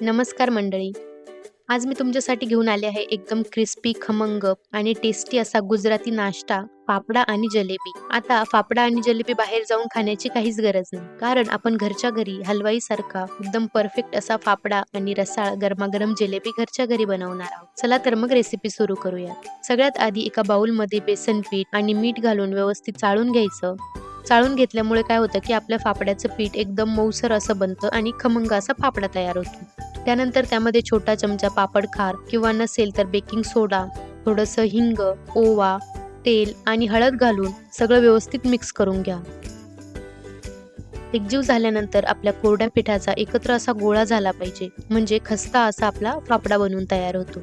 नमस्कार मंडळी. आज मी तुमच्यासाठी घेऊन आले आहे एकदम क्रिस्पी, खमंग आणि टेस्टी असा गुजराती नाश्ता फाफडा आणि जलेबी. आता फाफडा आणि जलेबी बाहेर जाऊन खाण्याची काहीच गरज नाही. कारण आपण घरच्या घरी हलवाईसारखा एकदम परफेक्ट असा फाफडा आणि रसाळ गरमागरम जलेबी घरच्या घरी बनवणार आहोत. चला तर मग रेसिपी सुरू करूया. सगळ्यात आधी एका बाउलमध्ये बेसन पीठ आणि मीठ घालून व्यवस्थित चाळून घ्यायचं. चाळून घेतल्यामुळे काय होतं की आपल्या फाफड्याचं पीठ एकदम मऊसर असं बनतं आणि खमंग असा फाफडा तयार होतो. त्यानंतर त्यामध्ये छोटा चमचा पापड खार किंवा नसेल तर बेकिंग सोडा, थोडंसं हिंग, ओवा, तेल आणि हळद घालून सगळं व्यवस्थित मिक्स करून घ्या. एकजीव झाल्यानंतर आपल्या कोरड्या पिठाचा एकत्र असा गोळा झाला पाहिजे, म्हणजे खस्ता असा आपला फाफडा बनून तयार होतो.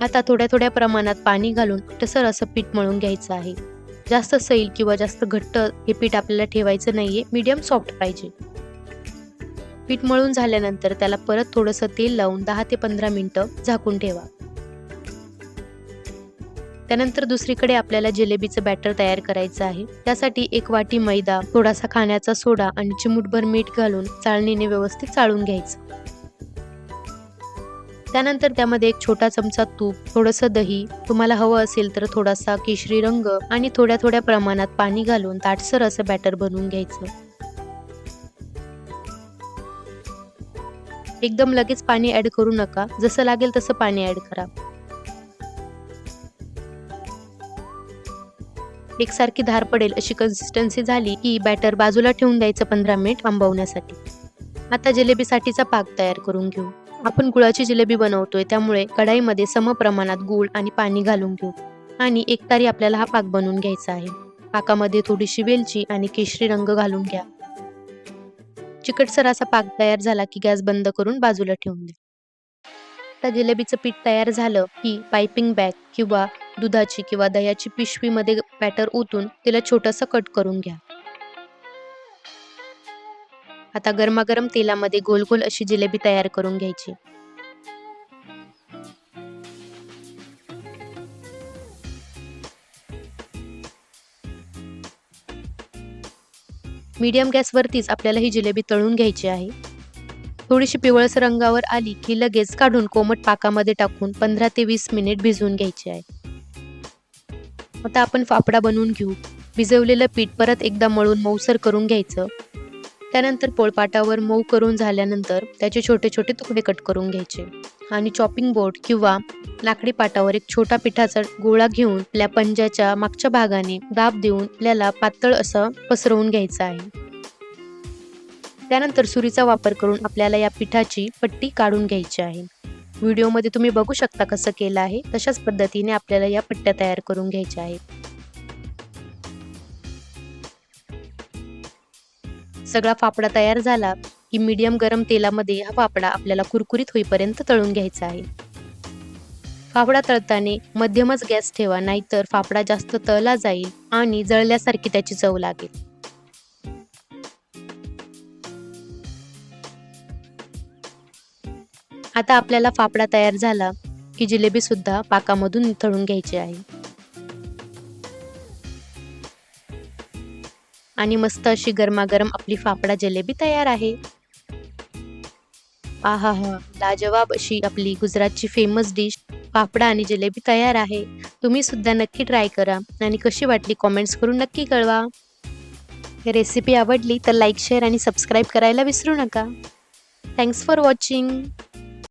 आता थोड्या थोड्या प्रमाणात पाणी घालून टसर असं पीठ मळून घ्यायचं आहे. जास्त सैल किंवा जास्त घट्ट हे पीठ आपल्याला ठेवायचं नाहीये, मीडियम सॉफ्ट पाहिजे. पीठ मळून झाल्यानंतर त्याला परत थोडंसं तेल लावून 10 ते 15 मिनिटं झाकून ठेवा. त्यानंतर दुसरीकडे आपल्याला जिलेबीचं बॅटर तयार करायचं आहे. त्यासाठी 1 वाटी मैदा, थोडासा खाण्याचा सोडा आणि चिमूटभर मीठ घालून चाळणीने व्यवस्थित चाळून घ्यायचं. त्यानंतर त्यामध्ये 1 छोटा चमचा तूप, थोडंसं दही, तुम्हाला हवं असेल तर थोडासा केशरी रंग आणि थोड्या थोड्या प्रमाणात पाणी घालून दाटसर असं बॅटर बनवून घ्यायचं. एकदम लगेच पाणी ऍड करू नका, जसं लागेल तसं पाणी ऍड करा. एकसारखी धार पडेल अशी कन्सिस्टन्सी झाली की बॅटर बाजूला ठेवून द्यायचं 15 मिनिट आंबवण्यासाठी. आता जिलेबीसाठीचा पाक तयार करून घेऊ. आपण गुळाची जिलेबी बनवतोय, त्यामुळे कढाईमध्ये सम प्रमाणात गूळ आणि पाणी घालून घेऊ आणि एकतारी आपल्याला हा पाक बनवून घ्यायचा आहे. पाकामध्ये थोडीशी वेलची आणि केशरी रंग घालून घ्या. चिकटसर असा पाक तयार झाला की गॅस बंद करून बाजूला ठेवून द्या. आता जिलेबीचं पीठ तयार झालं की पायपिंग बॅग किंवा दुधाची किंवा दह्याची पिशवीमध्ये बॅटर ओतून तिला छोटंसं कट करून घ्या. आता गरमागरम तेलामध्ये गोल गोल अशी जिलेबी तयार करून घ्यायची. मीडियम गॅसवरतीच आपल्याला ही जिलेबी तळून घ्यायची आहे. थोडीशी पिवळसर रंगावर आली की लगेच काढून कोमट पाकामध्ये टाकून 15 ते 20 मिनिट भिजवून घ्यायचे आहे. आता आपण फाफडा बनवून घेऊ. भिजवलेलं पीठ परत एकदा मळून मऊसर करून घ्यायचं. त्यानंतर पोळपाटावर मऊ करून झाल्यानंतर त्याचे छोटे छोटे तुकडे कट करून घ्यायचे आणि चॉपिंग बोर्ड किंवा लाकडी पाटावर एक छोटा पिठाचा गोळा घेऊन आपल्या पंजाच्या मागच्या भागाने दाब देऊन आपल्याला पातळ असं पसरवून घ्यायचं आहे. त्यानंतर सुरीचा वापर करून आपल्याला या पिठाची पट्टी काढून घ्यायची आहे. व्हिडिओमध्ये तुम्ही बघू शकता कसं केलं आहे. तशाच पद्धतीने आपल्याला या पट्ट्या तयार करून घ्यायच्या आहेत. सगळा फाफडा तयार झाला की मीडियम गरम तेलामध्ये हा फाफडा आपल्याला कुरकुरीत होईपर्यंत तळून घ्यायचा आहे. फाफडा तळताना मध्यमच गॅस ठेवा, नाहीतर फाफडा जास्त तळला जाईल आणि जळल्यासारखी त्याची चव लागेल. आता आपल्याला फाफडा तयार झाला की जिलेबी सुद्धा पाकामधून तळून घ्यायची आहे आणि मस्त अशी गरमागरम आपली फाफडा जलेबी तयार आहे. आहाहा, लाजवाब अशी आपली गुजरातची फेमस डिश फाफडा आणि जलेबी तयार आहे. तुम्ही सुद्धा नक्की ट्राय करा आणि कशी वाटली कमेंट्स करून नक्की कळवा. ही रेसिपी आवडली तर लाईक, शेअर आणि सबस्क्राईब करायला विसरू नका. Thanks for watching.